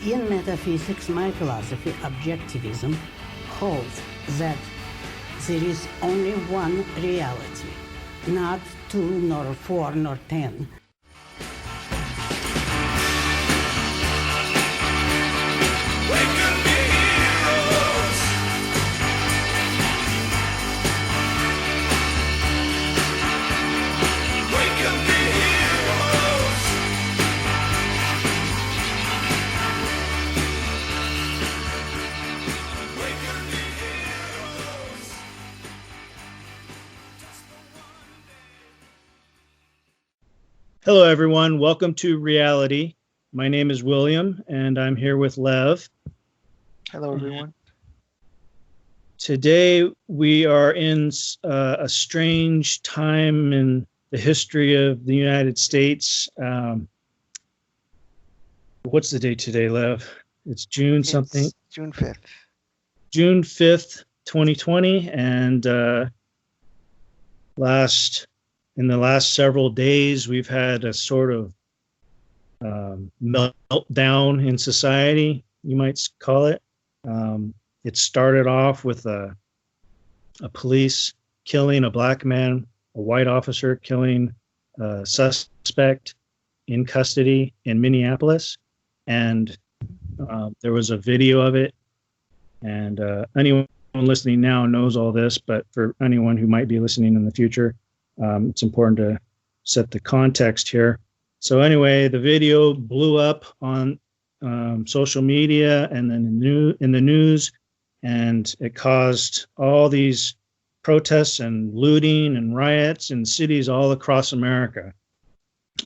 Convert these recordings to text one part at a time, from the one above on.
In metaphysics, my philosophy, objectivism, holds that there is only one reality, not two, nor four, nor 10. Hello, everyone. Welcome to Reality. My name is William, and I'm here with Lev. Hello, everyone. Today, we are in a strange time in the history of the United States. What's the date today, Lev? It's June something. June 5th. June 5th, 2020, and in the last several days, we've had a sort of meltdown in society, you might call it. It started off with a police killing a black man, a white officer killing a suspect in custody in Minneapolis. And there was a video of it. And anyone listening now knows all this, but for anyone who might be listening in the future, it's important to set the context here. So anyway, the video blew up on social media and then in the news, and it caused all these protests and looting and riots in cities all across America.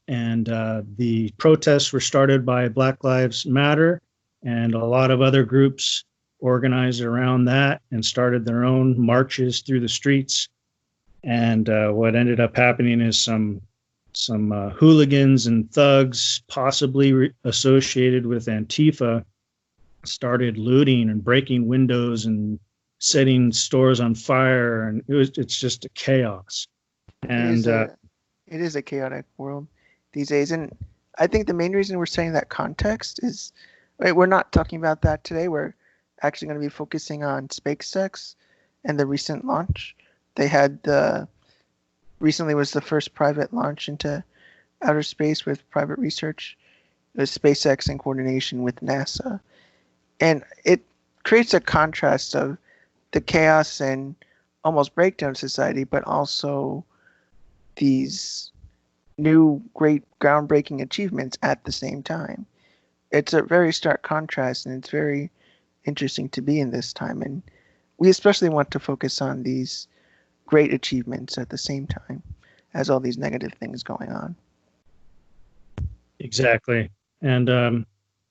And the protests were started by Black Lives Matter, and a lot of other groups organized around that and started their own marches through the streets. And what ended up happening is some hooligans and thugs, possibly associated with Antifa, started looting and breaking windows and setting stores on fire, and it's just a chaos. And it is a chaotic world these days. And I think the main reason we're saying that context is, right, we're not talking about that today. We're actually going to be focusing on SpaceX and the recent launch. They had recently was the first private launch into outer space with private research. It was SpaceX in coordination with NASA. And it creates a contrast of the chaos and almost breakdown of society, but also these new great groundbreaking achievements at the same time. It's a very stark contrast, and it's very interesting to be in this time. And we especially want to focus on these great achievements at the same time as all these negative things going on. Exactly. And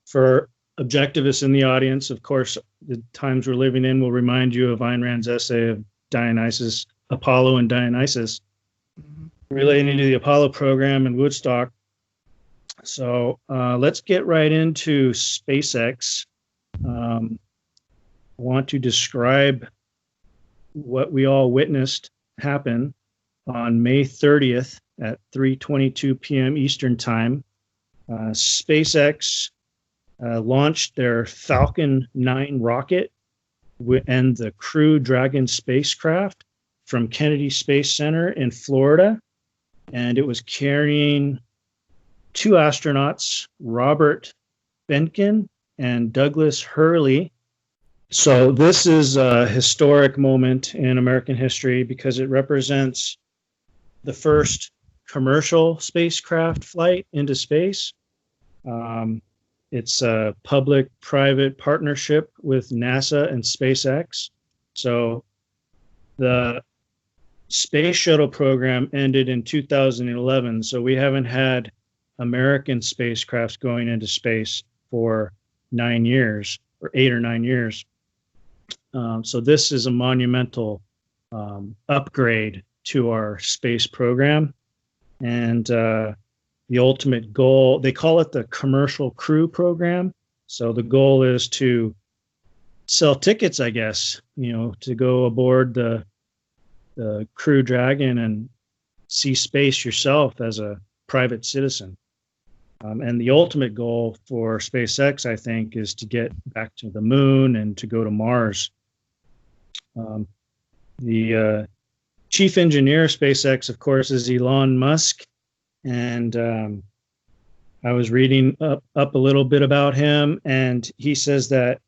for objectivists in the audience, of course, the times we're living in will remind you of Ayn Rand's essay of Dionysus, Apollo and Dionysus, relating to the Apollo program in Woodstock. So let's get right into SpaceX. I want to describe what we all witnessed happen on May 30th at 3:22 p.m. Eastern Time. SpaceX launched their Falcon 9 rocket and the Crew Dragon spacecraft from Kennedy Space Center in Florida, and it was carrying two astronauts, Robert Behnken and Douglas Hurley. So this is a historic moment in American history because it represents the first commercial spacecraft flight into space. It's a public-private partnership with NASA and SpaceX. So the space shuttle program ended in 2011. So we haven't had American spacecrafts going into space for 9 years, or 8 or 9 years. So this is a monumental upgrade to our space program. And the ultimate goal, they call it the Commercial Crew Program. So the goal is to sell tickets, I guess, to go aboard the Crew Dragon and see space yourself as a private citizen. And the ultimate goal for SpaceX, I think, is to get back to the moon and to go to Mars. The chief engineer of SpaceX, of course, is Elon Musk. And I was reading up a little bit about him, and he says that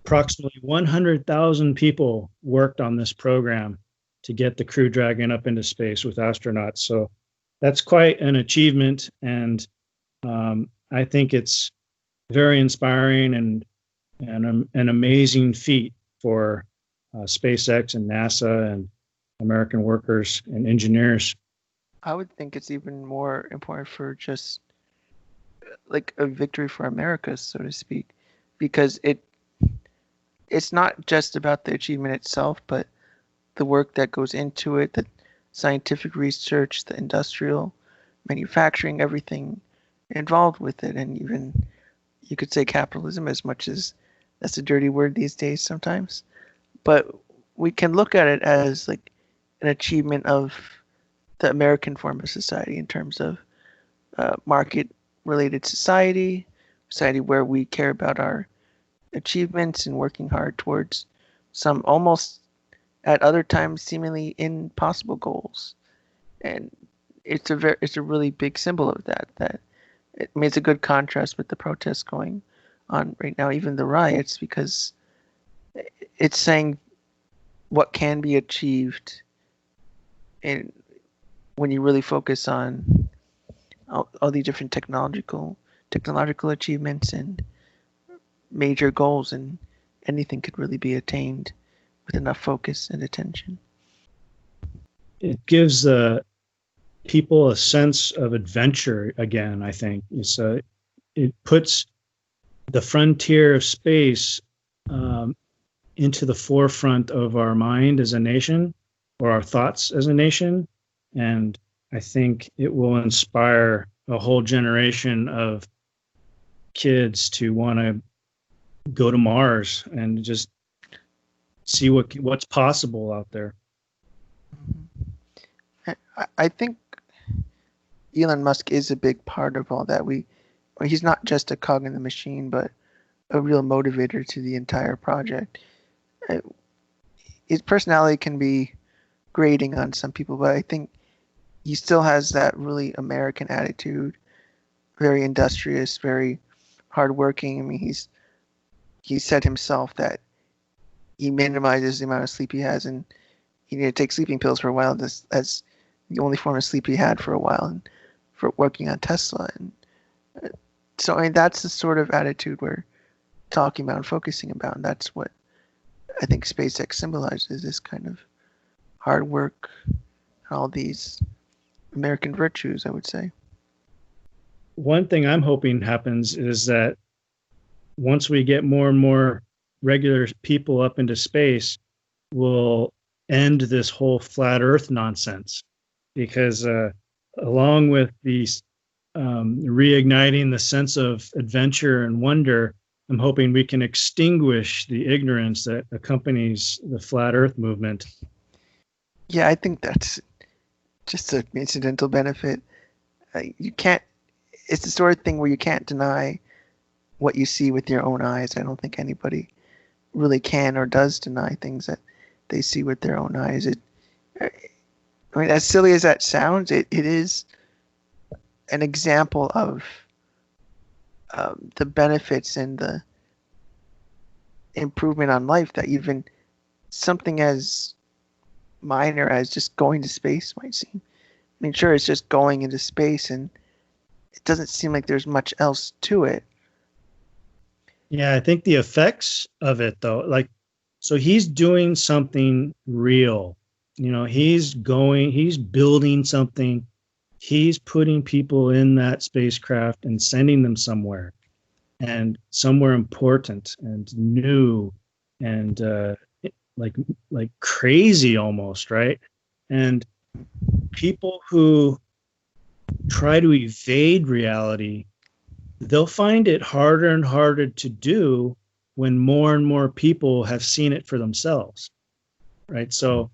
approximately 100,000 people worked on this program to get the Crew Dragon up into space with astronauts. So that's quite an achievement, and I think it's very inspiring and an amazing feat for SpaceX and NASA and American workers and engineers. I would think it's even more important for just like a victory for America, so to speak, because it's not just about the achievement itself, but the work that goes into it, the scientific research, the industrial manufacturing, everything involved with it, and even you could say capitalism, as much as that's a dirty word these days sometimes. But we can look at it as like an achievement of the American form of society in terms of market-related society where we care about our achievements and working hard towards some almost at other times seemingly impossible goals. And it's a really big symbol of that. I mean, it's a good contrast with the protests going on right now, even the riots, because it's saying what can be achieved and when you really focus on all the different technological achievements and major goals, and anything could really be attained with enough focus and attention. It gives people a sense of adventure again, I think. It puts the frontier of space into the forefront of our mind as a nation, or our thoughts as a nation. And I think it will inspire a whole generation of kids to want to go to Mars and just see what's possible out there. I think Elon Musk is a big part of all that. He's not just a cog in the machine, but a real motivator to the entire project. His personality can be grating on some people, but I think he still has that really American attitude, very industrious, very hardworking. I mean, he said himself that he minimizes the amount of sleep he has, and he needed to take sleeping pills for a while. That's the only form of sleep he had for a while, and for working on Tesla. And so, I mean, that's the sort of attitude we're talking about and focusing about, and that's what I think SpaceX symbolizes, this kind of hard work and all these American virtues, I would say. One thing I'm hoping happens is that once we get more and more regular people up into space, we'll end this whole flat Earth nonsense. Because along with these reigniting the sense of adventure and wonder, I'm hoping we can extinguish the ignorance that accompanies the flat Earth movement. Yeah, I think that's just an incidental benefit. You can't. It's the sort of thing where you can't deny what you see with your own eyes. I don't think anybody really can or does deny things that they see with their own eyes. I mean, as silly as that sounds, it is an example of the benefits and the improvement on life that even something as minor as just going to space might seem. I mean, sure, it's just going into space, and it doesn't seem like there's much else to it. Yeah, I think the effects of it, though, so he's doing something real. You know, he's building something. He's putting people in that spacecraft and sending them somewhere, and somewhere important and new and like crazy almost, right? And people who try to evade reality, they'll find it harder and harder to do when more and more people have seen it for themselves, right? So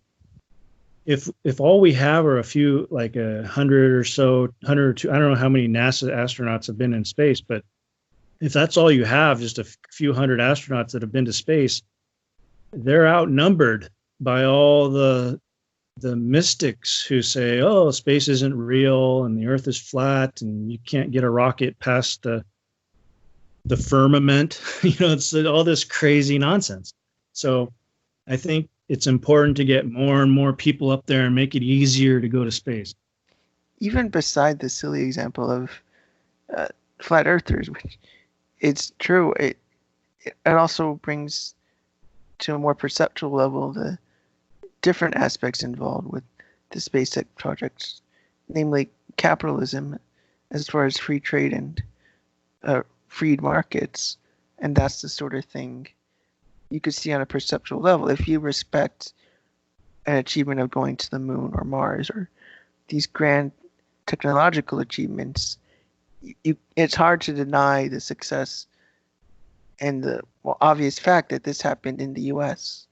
if all we have are a few, like 100 or so, 100 or two, I don't know how many NASA astronauts have been in space, but if that's all you have, just a few hundred astronauts that have been to space, they're outnumbered by all the mystics who say, oh, space isn't real and the earth is flat and you can't get a rocket past the firmament. It's all this crazy nonsense. So I think it's important to get more and more people up there and make it easier to go to space. Even beside the silly example of flat earthers, which it's true, it also brings to a more perceptual level the different aspects involved with the SpaceX project, namely capitalism, as far as free trade and freed markets. And that's the sort of thing you could see on a perceptual level. If you respect an achievement of going to the moon or Mars or these grand technological achievements, it's hard to deny the success and the obvious fact that this happened in the US.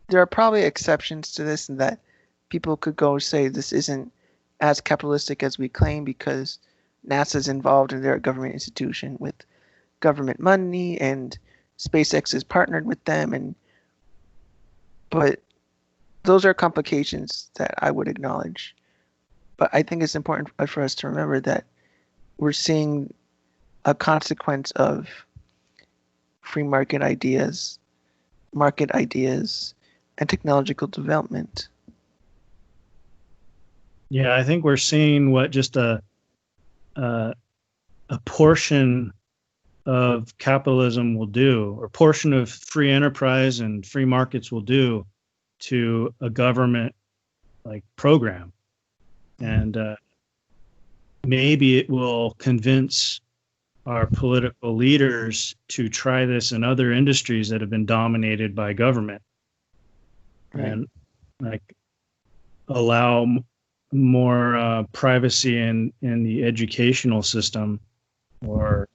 There are probably exceptions to this, and that people could go say this isn't as capitalistic as we claim because NASA's involved and they're a government institution with government money and SpaceX is partnered with them, but those are complications that I would acknowledge. But I think it's important for us to remember that we're seeing a consequence of free market ideas, and technological development. Yeah, I think we're seeing what just a portion of capitalism will do, or portion of free enterprise and free markets will do to a government like program. And maybe it will convince our political leaders to try this in other industries that have been dominated by government. Right. And like allow more privacy in the educational system or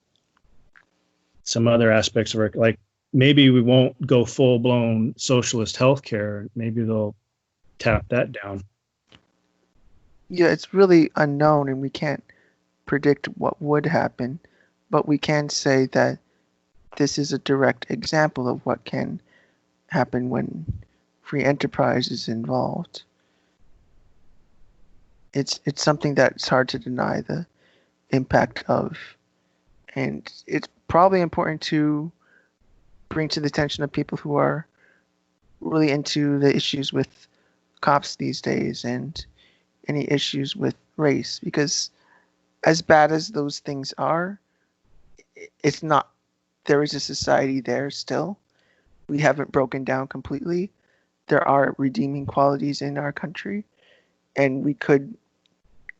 some other aspects of it. Like maybe we won't go full-blown socialist healthcare. Maybe they'll tap that down. Yeah, it's really unknown and we can't predict what would happen, but we can say that this is a direct example of what can happen when free enterprise is involved. It's something that's hard to deny the impact of, and it's probably important to bring to the attention of people who are really into the issues with cops these days and any issues with race, because as bad as those things are, it's not, there is a society there still. We haven't broken down completely. There are redeeming qualities in our country, and we could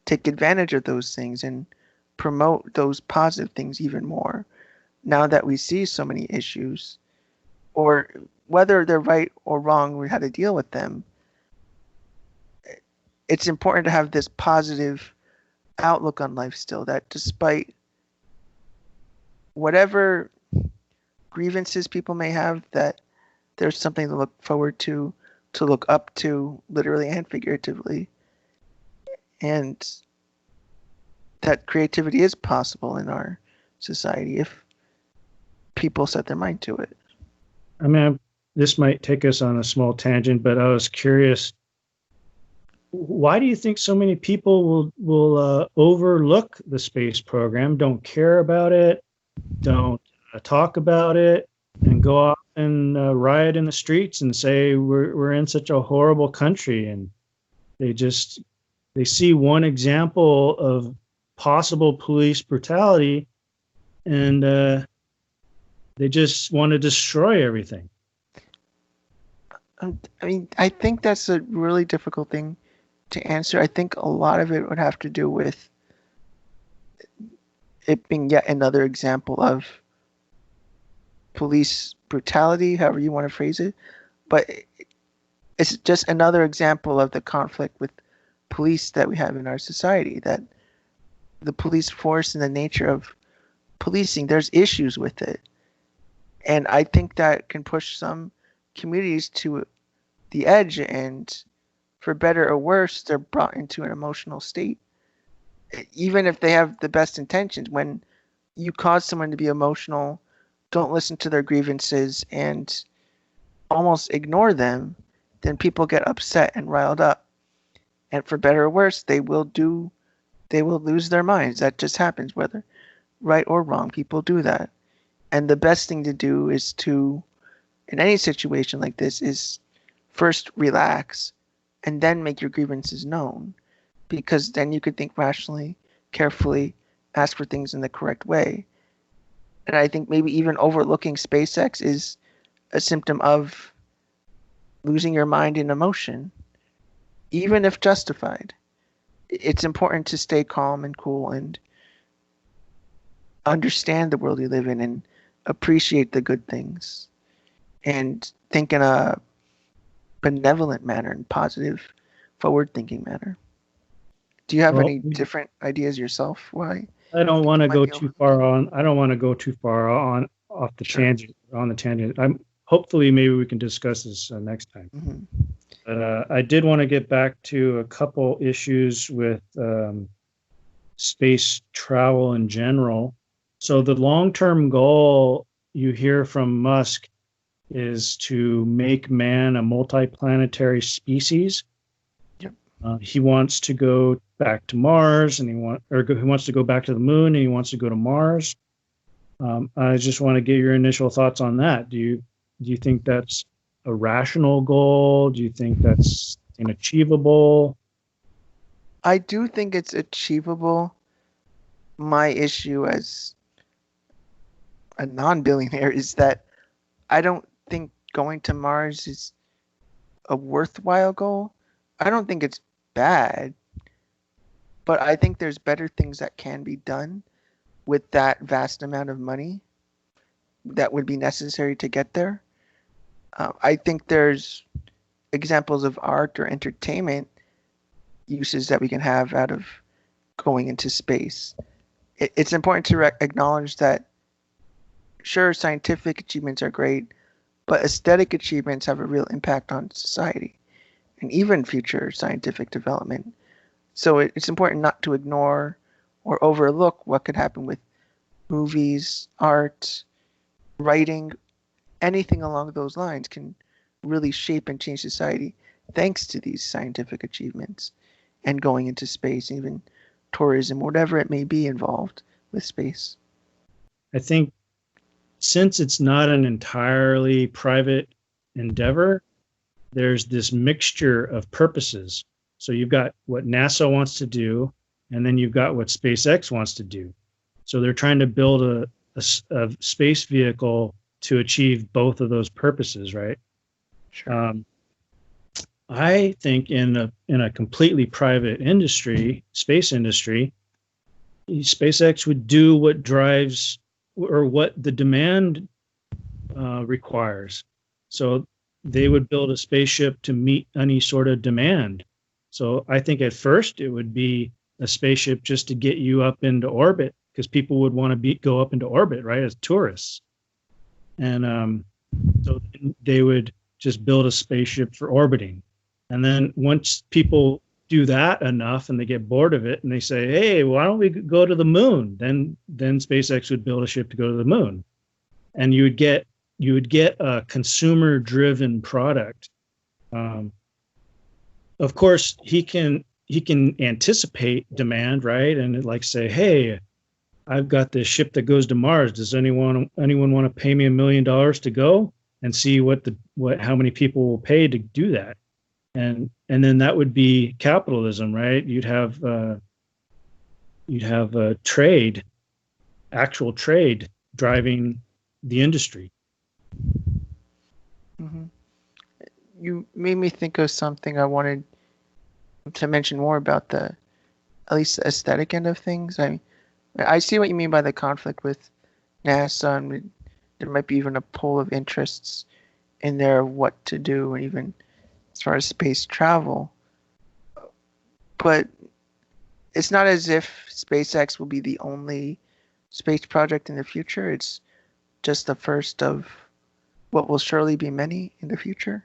take advantage of those things and promote those positive things even more now that we see so many issues, or whether they're right or wrong, we had to deal with them. It's important to have this positive outlook on life still, that despite whatever grievances people may have, that there's something to look forward to look up to, literally and figuratively, and that creativity is possible in our society if people set their mind to it. I mean, this might take us on a small tangent, but I was curious, why do you think so many people will overlook the space program, don't care about it, don't talk about it, and go off and riot in the streets and say we're in such a horrible country? And they see one example of possible police brutality and they just want to destroy everything. I mean, I think that's a really difficult thing to answer. I think a lot of it would have to do with it being yet another example of police brutality, however you want to phrase it. But it's just another example of the conflict with police that we have in our society, that the police force and the nature of policing, there's issues with it. And I think that can push some communities to the edge and for better or worse, they're brought into an emotional state. Even if they have the best intentions, when you cause someone to be emotional, don't listen to their grievances, and almost ignore them, then people get upset and riled up. And for better or worse, they will lose their minds. That just happens, whether right or wrong. People do that. And the best thing to do is to, in any situation like this, is first relax and then make your grievances known. Because then you could think rationally, carefully, ask for things in the correct way. And I think maybe even overlooking SpaceX is a symptom of losing your mind in emotion, even if justified. It's important to stay calm and cool and understand the world you live in and appreciate the good things and think in a benevolent manner and positive, forward-thinking manner. Do you have Well, any different ideas yourself? Why? I don't want to might go be too far on. I don't want to go too far on off the Sure. tangent. On the tangent. Hopefully maybe we can discuss this next time. Mhm. But I did want to get back to a couple issues with space travel in general. So the long-term goal you hear from Musk is to make man a multiplanetary species. Yep. He wants to go back to Mars, and he wants to go back to the moon, and he wants to go to Mars. I just want to get your initial thoughts on that. Do you think that's a rational goal? Do you think that's inachievable? I do think it's achievable. My issue as a non-billionaire is that I don't think going to Mars is a worthwhile goal. I don't think it's bad, but I think there's better things that can be done with that vast amount of money that would be necessary to get there. I think there's examples of art or entertainment uses that we can have out of going into space. It's important to acknowledge that, sure, scientific achievements are great, but aesthetic achievements have a real impact on society and even future scientific development. So it's important not to ignore or overlook what could happen with movies, art, writing, anything along those lines can really shape and change society thanks to these scientific achievements and going into space, even tourism, whatever it may be involved with space. I think since it's not an entirely private endeavor, there's this mixture of purposes. So you've got what NASA wants to do, and then you've got what SpaceX wants to do. So they're trying to build a space vehicle to achieve both of those purposes, right? Sure. I think in a completely private industry, space industry, SpaceX would do what drives or what the demand requires. So they would build a spaceship to meet any sort of demand. So I think at first it would be a spaceship just to get you up into orbit, because people would want to go up into orbit, right, as tourists. And so they would just build a spaceship for orbiting. And then once people do that enough and they get bored of it and they say, hey, why don't we go to the moon? Then SpaceX would build a ship to go to the moon. And you would get a consumer driven product. Of course, he can anticipate demand, right? And like say, hey, I've got this ship that goes to Mars. Does anyone want to pay me $1 million to go and see how many people will pay to do that? And then that would be capitalism, right? You'd have a trade, actual trade driving the industry. Mm-hmm. You made me think of something I wanted to mention more about at least the aesthetic end of things. I see what you mean by the conflict with NASA, and there might be even a pool of interests in there of what to do, and even as far as space travel. But it's not as if SpaceX will be the only space project in the future. It's just the first of what will surely be many in the future.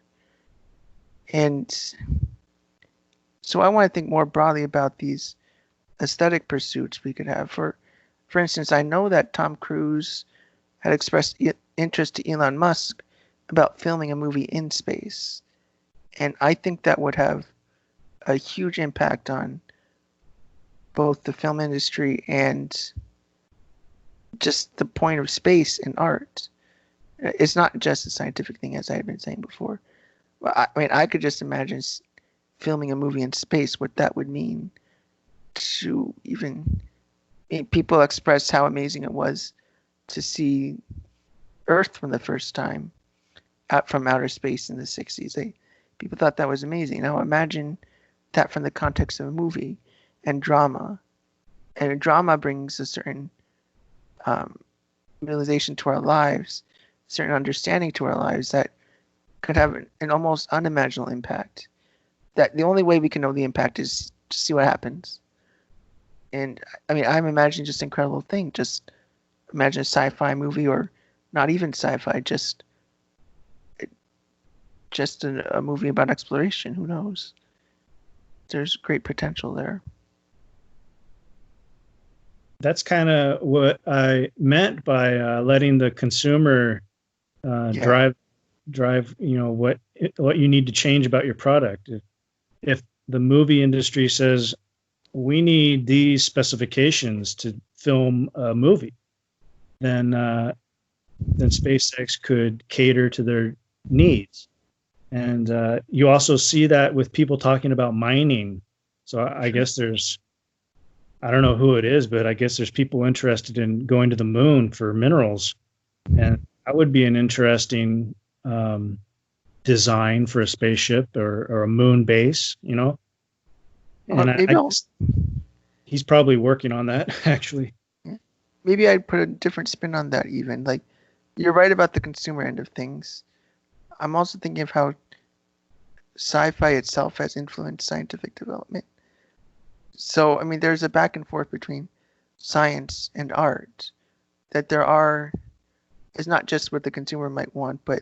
And So I want to think more broadly about these aesthetic pursuits we could have. For instance, I know that Tom Cruise had expressed interest to Elon Musk about filming a movie in space. And I think that would have a huge impact on both the film industry and just the point of space in art. It's not just a scientific thing, as I had been saying before. I mean, I could just imagine filming a movie in space, what that would mean to even people expressed how amazing it was to see Earth from the first time out from outer space in the 60s. People thought that was amazing. Now imagine that from the context of a movie and drama. And a drama brings a certain realization to our lives, certain understanding to our lives that could have an almost unimaginable impact. That the only way we can know the impact is to see what happens. And I mean, I'm imagining just an incredible thing. Just imagine a sci-fi movie, or not even sci-fi, just a movie about exploration. Who knows? There's great potential there. That's kind of what I meant by letting the consumer drive. What you need to change about your product. If the movie industry says we need these specifications to film a movie, then SpaceX could cater to their needs. And you also see that with people talking about mining. So I guess I don't know who it is, but I guess there's people interested in going to the moon for minerals. And that would be an interesting design for a spaceship or a moon base, And he's probably working on that, actually. Maybe I'd put a different spin on that even. Like, you're right about the consumer end of things. I'm also thinking of how sci-fi itself has influenced scientific development. So, I mean, there's a back and forth between science and art that it's not just what the consumer might want, but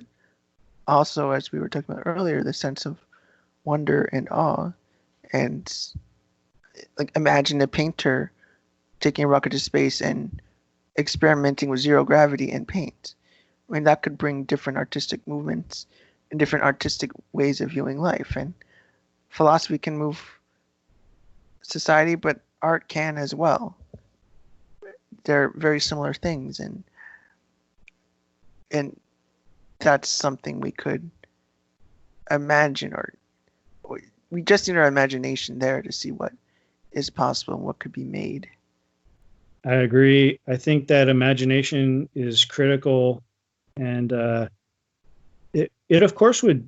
also, as we were talking about earlier, the sense of wonder and awe. And like, imagine a painter taking a rocket to space and experimenting with zero gravity and paint. I mean, that could bring different artistic movements and different artistic ways of viewing life. And philosophy can move society, but art can as well. They're very similar things, and that's something we could imagine, or we just need our imagination there to see what is possible and what could be made. I agree. I think that imagination is critical, and it of course would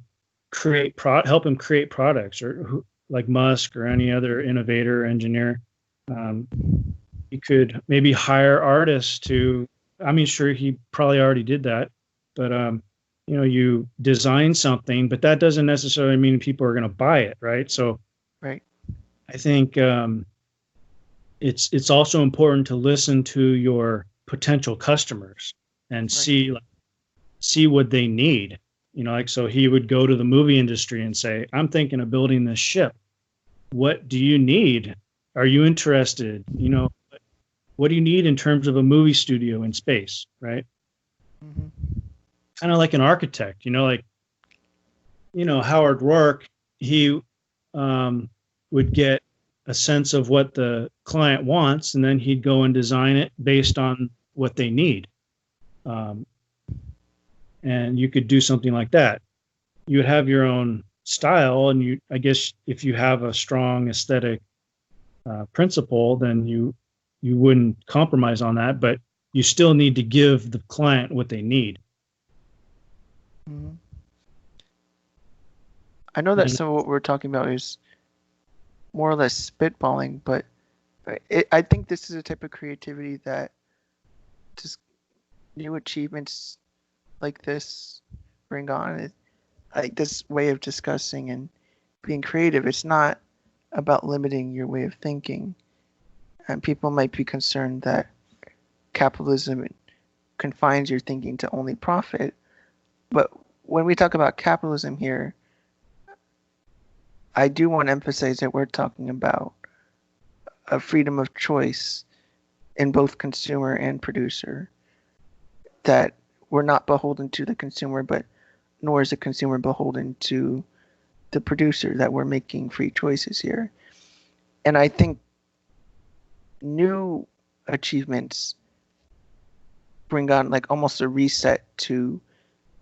help him create products, or like Musk or any other innovator engineer. He could maybe hire artists to. I mean, sure, he probably already did that, but you design something, but that doesn't necessarily mean people are going to buy it, right? So, right. I think it's also important to listen to your potential customers and see what they need. So he would go to the movie industry and say, I'm thinking of building this ship. What do you need? Are you interested? What do you need in terms of a movie studio in space, right? Mm-hmm. Kind of like an architect, Howard Rourke, he would get a sense of what the client wants, and then he'd go and design it based on what they need. And you could do something like that. You would have your own style, and I guess if you have a strong aesthetic principle, then you wouldn't compromise on that, but you still need to give the client what they need. Mm-hmm. I know that some of what we're talking about is more or less spitballing, but I think this is a type of creativity that just new achievements like this bring on. Like this way of discussing and being creative, it's not about limiting your way of thinking. And people might be concerned that capitalism confines your thinking to only profit. But when we talk about capitalism here, I do want to emphasize that we're talking about a freedom of choice in both consumer and producer, that we're not beholden to the consumer, but nor is the consumer beholden to the producer, that we're making free choices here. And I think new achievements bring on like almost a reset to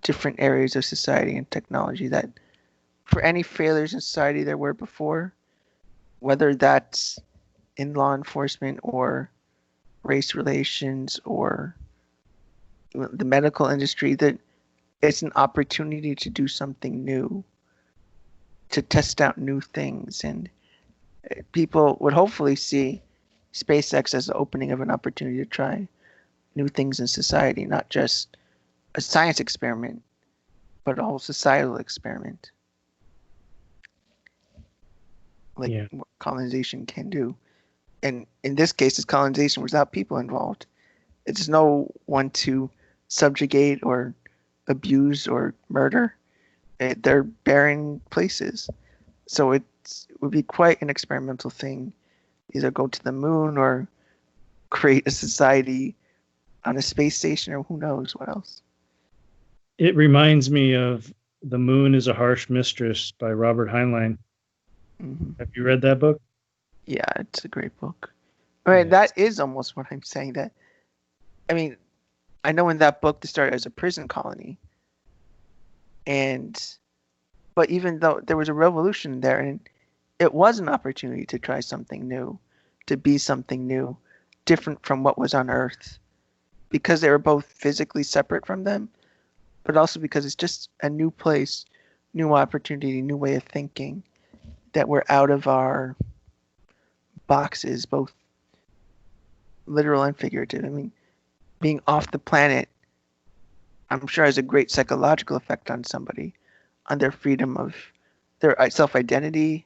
different areas of society and technology, that for any failures in society there were before, whether that's in law enforcement or race relations or the medical industry, that it's an opportunity to do something new, to test out new things. And people would hopefully see SpaceX as the opening of an opportunity to try new things in society, not just a science experiment, but a whole societal experiment, like what colonization can do. And in this case, it's colonization without people involved. It's no one to subjugate or abuse or murder. They're barren places. So it would be quite an experimental thing, either go to the moon or create a society on a space station, or who knows what else. It reminds me of The Moon is a Harsh Mistress by Robert Heinlein. Mm-hmm. Have you read that book? Yeah, it's a great book. I mean, that is almost what I'm saying. That, I mean, I know in that book they started as a prison colony, but even though there was a revolution there, and it was an opportunity to try something new, to be something new, different from what was on Earth, because they were both physically separate from them, but also because it's just a new place, new opportunity, new way of thinking, that we're out of our boxes, both literal and figurative. I mean, being off the planet, I'm sure has a great psychological effect on somebody, on their freedom of their self-identity,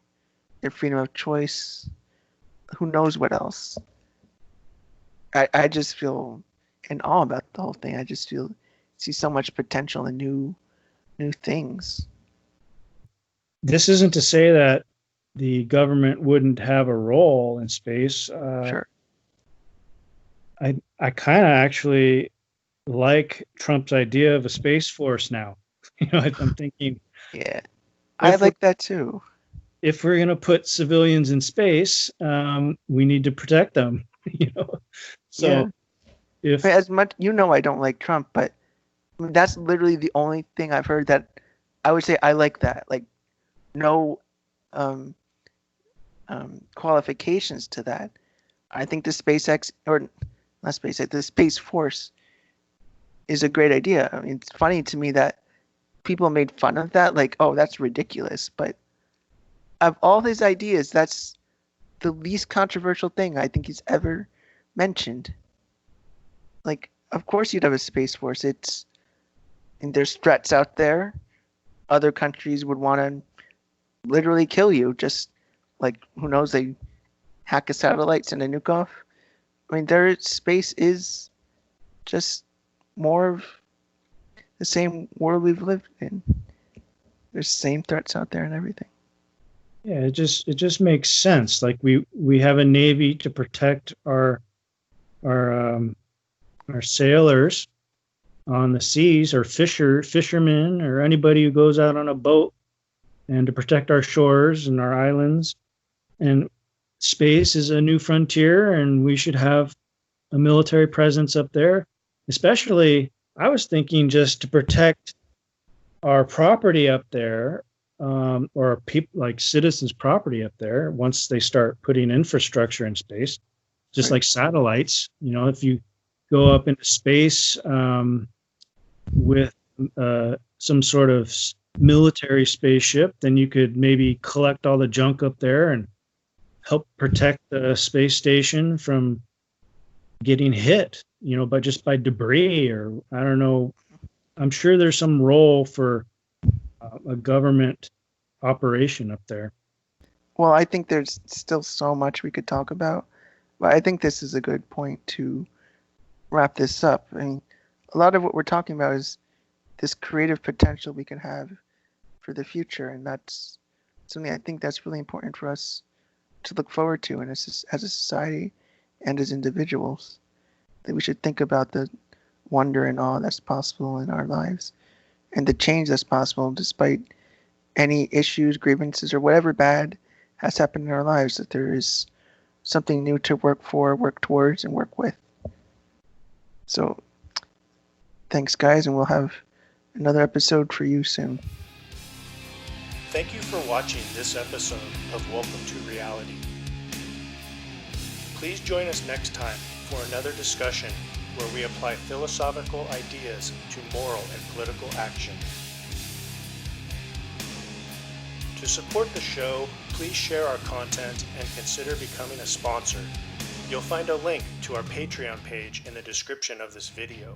their freedom of choice, who knows what else. I just feel in awe about the whole thing. I just see so much potential in new things. This isn't to say that the government wouldn't have a role in space. Sure. I kind of actually like Trump's idea of a space force now. I'm thinking. Yeah, I like that too. If we're going to put civilians in space, we need to protect them. So if as much, I don't like Trump, but I mean, that's literally the only thing I've heard that I would say I like that. Like, no qualifications to that. I think the SpaceX, or not SpaceX, the Space Force is a great idea. I mean, it's funny to me that people made fun of that, like, oh, that's ridiculous. But of all his ideas, that's the least controversial thing I think he's ever mentioned. Like, of course you'd have a Space Force. And there's threats out there. Other countries would want to literally kill you. Just like, who knows, they hack a satellite, send a nuke off. I mean, space is just more of the same world we've lived in. There's the same threats out there and everything. Yeah, it just makes sense. Like we have a navy to protect our sailors on the seas, or fishermen, or anybody who goes out on a boat, and to protect our shores and our islands. And space is a new frontier, and we should have a military presence up there. Especially, I was thinking just to protect our property up there, or people like citizens' property up there. Once they start putting infrastructure in space, just like satellites, if you go up into space with some sort of military spaceship, then you could maybe collect all the junk up there and help protect the space station from getting hit, by debris, or I don't know. I'm sure there's some role for a government operation up there. Well, I think there's still so much we could talk about, but I think this is a good point to wrap this up. I mean, a lot of what we're talking about is this creative potential we can have for the future, and that's something I think that's really important for us to look forward to, and as a society and as individuals, that we should think about the wonder and awe that's possible in our lives, and the change that's possible despite any issues, grievances, or whatever bad has happened in our lives, that there is something new to work for, work towards, and work with. So thanks, guys, and we'll have another episode for you soon. Thank you for watching this episode of Welcome to Reality. Please join us next time for another discussion where we apply philosophical ideas to moral and political action. To support the show, please share our content and consider becoming a sponsor. You'll find a link to our Patreon page in the description of this video.